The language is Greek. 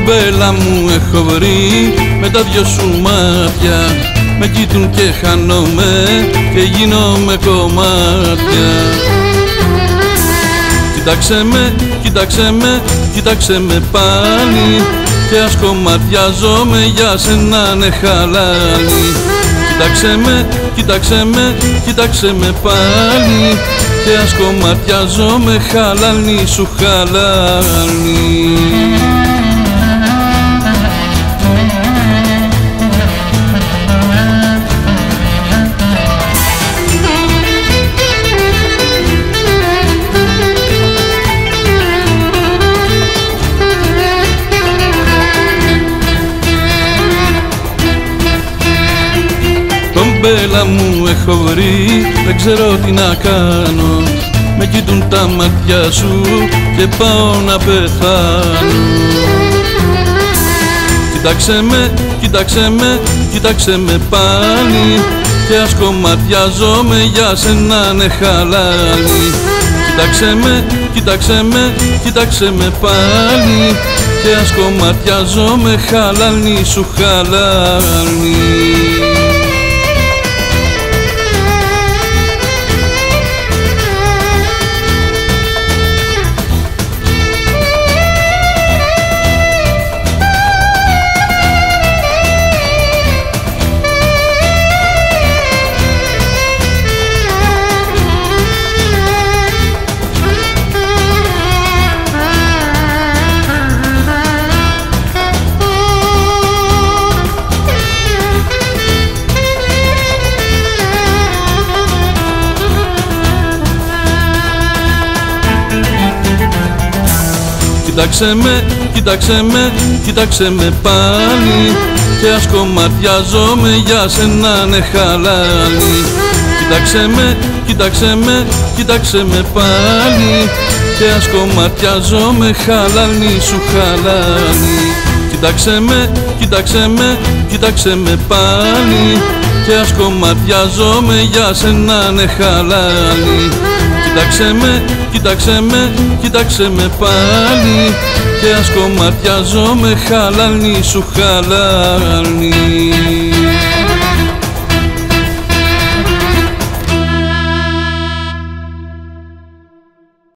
Κομπέλα μου έχω βρει με τα δυο σου μάτια, με κοίτουν και χάνομαι και γίνομαι κομμάτια. Κοίταξε με, κοίταξε με, κοίταξε με πάλι και ας κομματιάζομαι για σένα ναι χαλάλι. Κοίταξε με, κοίταξε με, κοίταξε με πάλι και ας κομματιάζομαι χαλάλι σου χαλάλι. Κομπέλα μου έχω βρει, δεν ξέρω τι να κάνω, με κοίτουν τα μάτια σου και πάω να πεθάνω. Κοίταξε με, κοίταξε με, κοίταξε με πάλι και ας κομματιάζομαι για σένα ναι χαλάλι. Κοίταξε με, κοίταξε με, κοίταξε με πάλι και ας κομματιάζομαι χαλάλι σου χαλάλι. Κοίταξε με, κοίταξε με, κοίταξε με πάλι και ας κομματιάζομαι για σένα ναι χαλάλι. Κοίταξε με, κοίταξε με, κοίταξε με πάλι και ας κομματιάζομαι χαλάλι σου χαλάλι. Κοίταξε με, κοίταξε με, κοίταξε με πάλι και ας κομματιάζομαι για σένα ναι χαλάλι. Κοίταξε με, κοίταξε με, κοίταξε με πάλι και ας κομματιάζομαι χαλάλι σου χαλάλι.